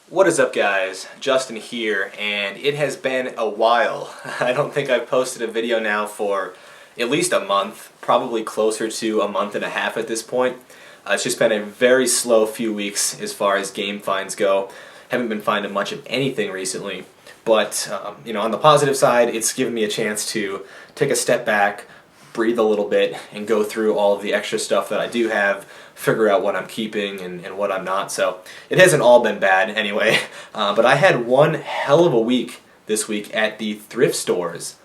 What is up, guys? Justin here, and it has been a while. I don't think I've posted a video now for at least a month, probably closer to a month and a half at this point. It's just been a very slow few weeks as far as game finds go. Haven't been finding much of anything recently, but on the positive side, it's given me a chance to take a step back, breathe a little bit, and go through all of the extra stuff that I do have, figure out what I'm keeping and what I'm not. So it hasn't all been bad anyway, but I had one hell of a week this week at the thrift stores.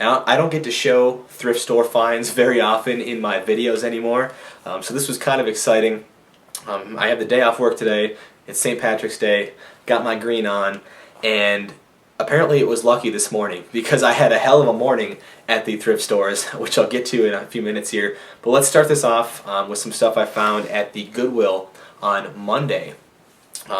Now, I don't get to show thrift store finds very often in my videos anymore, so this was kind of exciting. I have the day off work today. It's St. Patrick's Day, got my green on, and apparently it was lucky this morning because I had a hell of a morning at the thrift stores, which I'll get to in a few minutes here. But let's start this off with some stuff I found at the Goodwill on Monday.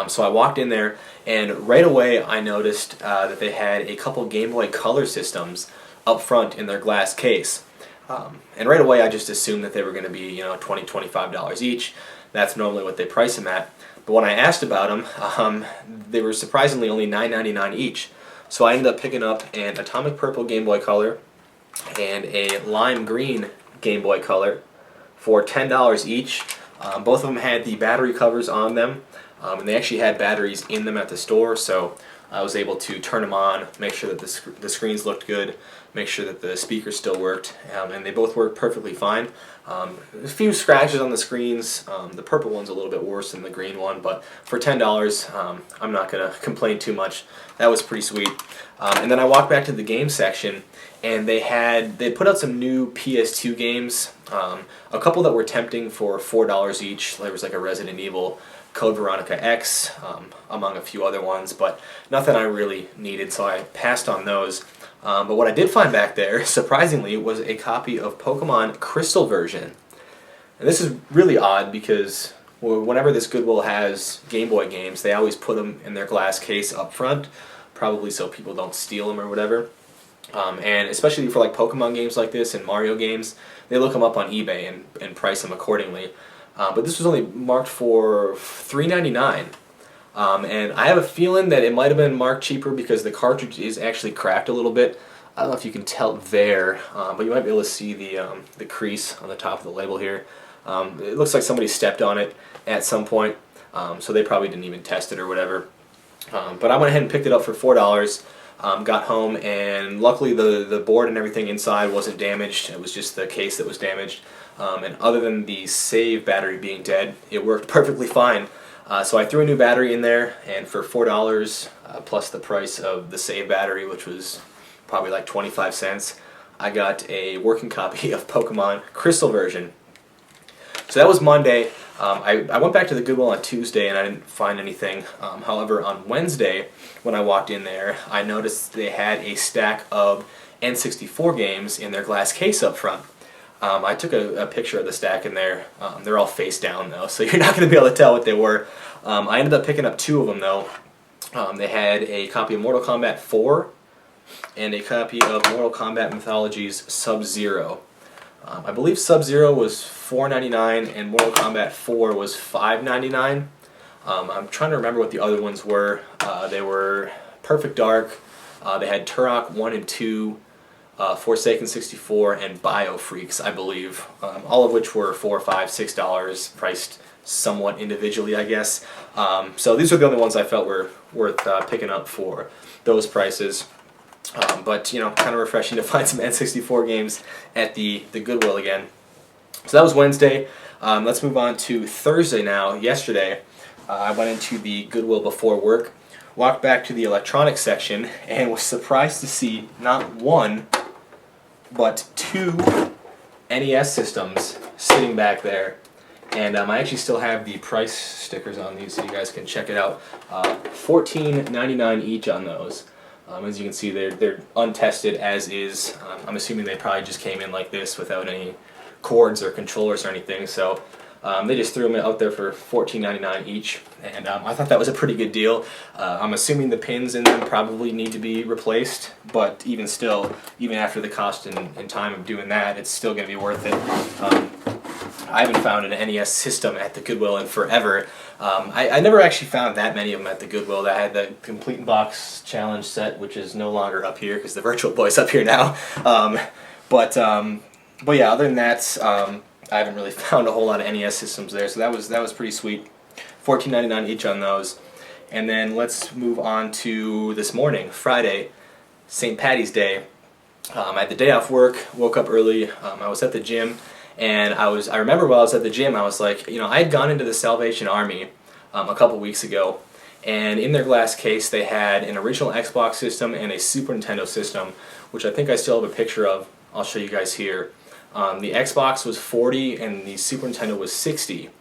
So I walked in there, and right away I noticed that they had a couple Game Boy Color systems up front in their glass case. And right away I just assumed that they were going to be $20, $25 each. That's normally what they price them at. But when I asked about them, they were surprisingly only $9.99 each. So I ended up picking up an Atomic Purple Game Boy Color and a Lime Green Game Boy Color for $10 each. Both of them had the battery covers on them, and they actually had batteries in them at the store, so I was able to turn them on, make sure that the screens looked good, make sure that the speakers still worked, and they both worked perfectly fine. A few scratches on the screens. The purple one's a little bit worse than the green one, but for $10, I'm not going to complain too much. That was pretty sweet. And then I walked back to the game section, and they put out some new PS2 games. A couple that were tempting for $4 each. There was like a Resident Evil, Code Veronica X, among a few other ones, but nothing I really needed, so I passed on those. But what I did find back there, surprisingly, was a copy of Pokemon Crystal version. And this is really odd because whenever this Goodwill has Game Boy games, they always put them in their glass case up front, probably so people don't steal them or whatever. And especially for like Pokemon games like this and Mario games, they look them up on eBay and price them accordingly. But this was only marked for $3.99. And I have a feeling that it might have been marked cheaper because the cartridge is actually cracked a little bit. I don't know if you can tell there, but you might be able to see the crease on the top of the label here. It looks like somebody stepped on it at some point, so they probably didn't even test it or whatever. But I went ahead and picked it up for $4. Got home, and luckily the board and everything inside wasn't damaged. It was just the case that was damaged. And other than the save battery being dead, it worked perfectly fine. So I threw a new battery in there, and for $4 plus the price of the save battery, which was probably like 25 cents, I got a working copy of Pokemon Crystal version. So that was Monday. I went back to the Goodwill on Tuesday and I didn't find anything. However, on Wednesday, when I walked in there, I noticed they had a stack of N64 games in their glass case up front. I took a picture of the stack in there. They're all face down though, so you're not going to be able to tell what they were. I ended up picking up two of them though. They had a copy of Mortal Kombat 4 and a copy of Mortal Kombat Mythologies Sub-Zero. I believe Sub-Zero was $4.99 and Mortal Kombat 4 was $5.99. I'm trying to remember what the other ones were. They were Perfect Dark, they had Turok 1 and 2, Forsaken 64, and Biofreaks, I believe, all of which were $4, $5, $6, priced somewhat individually, I guess. So these are the only ones I felt were worth picking up for those prices. But kind of refreshing to find some N64 games at the Goodwill again. So that was Wednesday. Let's move on to Thursday now. Yesterday, I went into the Goodwill before work, walked back to the electronics section, and was surprised to see not one, but two NES systems sitting back there. And I actually still have the price stickers on these so you guys can check it out. $14.99 each on those. As you can see, they're untested as is. I'm assuming they probably just came in like this without any cords or controllers or anything. So they just threw them out there for $14.99 each, and I thought that was a pretty good deal. I'm assuming the pins in them probably need to be replaced, but even still, even after the cost and time of doing that, it's still going to be worth it. I haven't found an NES system at the Goodwill in forever. I never actually found that many of them at the Goodwill. That had the Complete Box Challenge set, which is no longer up here because the Virtual Boy's up here now. But yeah, other than that, I haven't really found a whole lot of NES systems there, so that was pretty sweet. $14.99 each on those. And then let's move on to this morning, Friday, St. Patty's Day. I had the day off work, woke up early, I was at the gym, and I remember while I was at the gym, I was like, you know, I had gone into the Salvation Army a couple weeks ago, and in their glass case they had an original Xbox system and a Super Nintendo system, which I think I still have a picture of. I'll show you guys here. The Xbox was $40 and the Super Nintendo was $60. And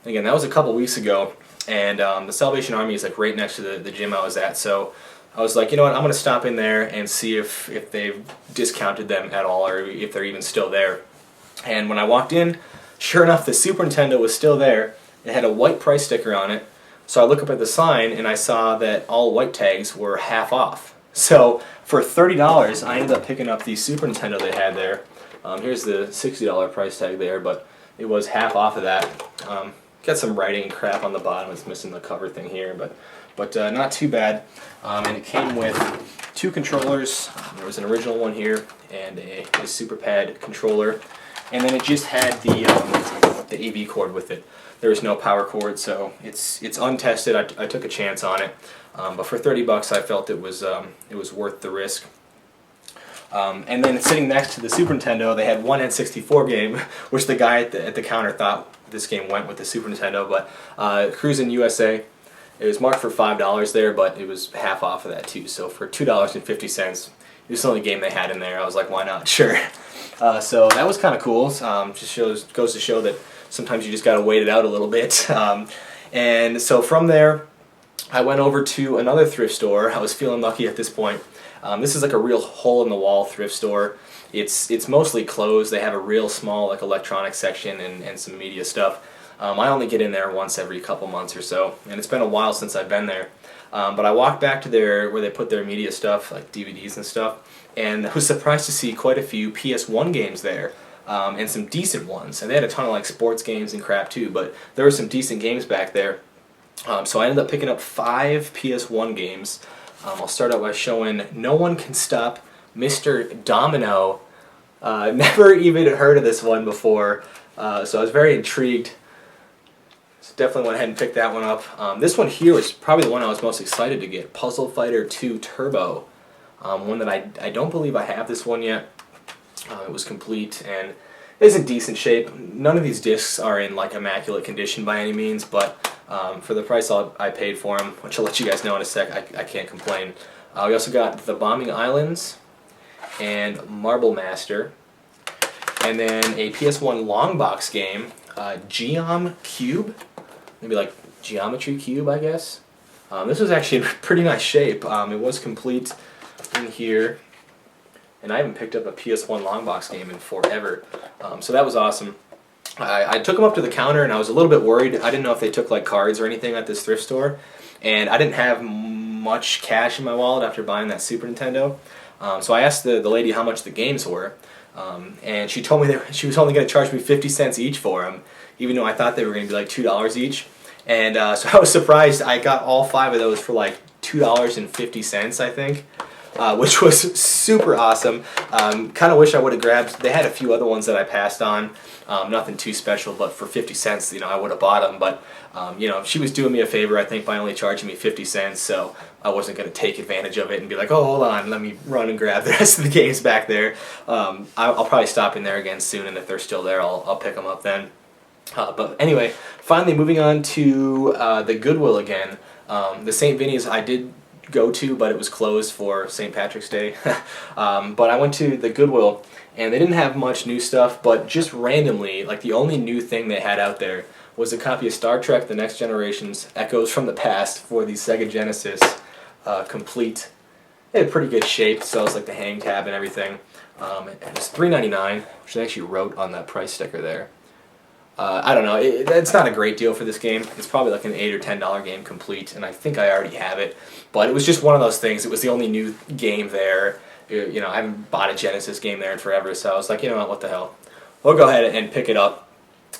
again, that was a couple weeks ago, and the Salvation Army is like right next to the gym I was at, so I was like, you know what, I'm going to stop in there and see if they've discounted them at all or if they're even still there. And when I walked in, sure enough, the Super Nintendo was still there. It had a white price sticker on it. So I look up at the sign and I saw that all white tags were half off. So for $30, I ended up picking up the Super Nintendo they had there. Here's the $60 price tag there, but it was half off of that. Got some writing crap on the bottom. It's missing the cover thing here, but not too bad. And it came with two controllers. There was an original one here and a Super Pad controller, and then it just had the AV cord with it. There was no power cord, so it's untested. I took a chance on it, but for $30, I felt it was worth the risk. And then sitting next to the Super Nintendo, they had one N64 game, which the guy at the counter thought this game went with the Super Nintendo, but Cruisin' USA. It was marked for $5 there, but it was half off of that too. So for $2.50, it was the only game they had in there. I was like, why not? Sure. So that was kind of cool. Just goes to show that sometimes you just got to wait it out a little bit. And so from there, I went over to another thrift store. I was feeling lucky at this point. This is like a real hole-in-the-wall thrift store. It's mostly closed. They have a real small like electronics section and some media stuff. I only get in there once every couple months or so, and it's been a while since I've been there. But I walked back to where they put their media stuff, like DVDs and stuff, and I was surprised to see quite a few PS1 games there, and some decent ones. And they had a ton of like sports games and crap too, but there were some decent games back there. So I ended up picking up 5 PS1 games. I'll start out by showing No One Can Stop Mr. Domino. Never even heard of this one before, so I was very intrigued. Definitely went ahead and picked that one up. This one here was probably the one I was most excited to get, Puzzle Fighter 2 Turbo. One that I don't believe I have this one yet. It was complete and it is in decent shape. None of these discs are in like immaculate condition by any means, but for the price I paid for them, which I'll let you guys know in a sec, I can't complain. We also got The Bombing Islands and Marble Master, and then a PS1 long box game, Geom Cube. Maybe like Geometry Cube, I guess. This was actually in pretty nice shape. It was complete in here, and I haven't picked up a PS1 long box game in forever, so that was awesome. I took them up to the counter, and I was a little bit worried. I didn't know if they took like cards or anything at this thrift store, and I didn't have much cash in my wallet after buying that Super Nintendo. So I asked the lady how much the games were, and she told me that she was only going to charge me 50 cents each for them, even though I thought they were going to be like $2 each. And so I was surprised. I got all 5 of those for like $2.50, I think, which was super awesome. Kind of wish I would have grabbed. They had a few other ones that I passed on. Nothing too special, but for 50 cents, you know, I would have bought them. But you know, she was doing me a favor, I think, by only charging me 50 cents. So I wasn't going to take advantage of it and be like, oh, hold on, let me run and grab the rest of the games back there. I'll probably stop in there again soon, and if they're still there, I'll pick them up then. But anyway, finally moving on to the Goodwill again. The St. Vinny's I did go to, but it was closed for St. Patrick's Day. But I went to the Goodwill, and they didn't have much new stuff, but just randomly, like the only new thing they had out there was a copy of Star Trek The Next Generation's Echoes from the Past for the Sega Genesis, complete. It had pretty good shape, so it was like the hang tab and everything. It was $3.99, which they actually wrote on that price sticker there. I don't know, it's not a great deal for this game. It's probably like an $8 or $10 game complete, and I think I already have it. But it was just one of those things. It was the only new game there. You know, I haven't bought a Genesis game there in forever, so I was like, you know what the hell. We'll go ahead and pick it up.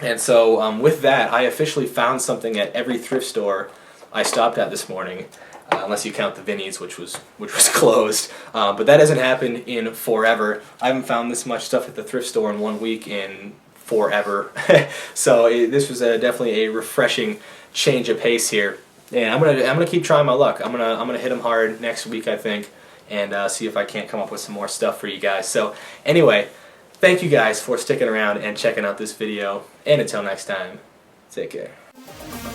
And so with that, I officially found something at every thrift store I stopped at this morning, unless you count the Vinnie's, which was closed. But that hasn't happened in forever. I haven't found this much stuff at the thrift store in 1 week in forever. So this was definitely a refreshing change of pace here. And I'm gonna keep trying my luck. I'm gonna hit them hard next week, I think, and see if I can't come up with some more stuff for you guys. So anyway, thank you guys for sticking around and checking out this video. And until next time, take care.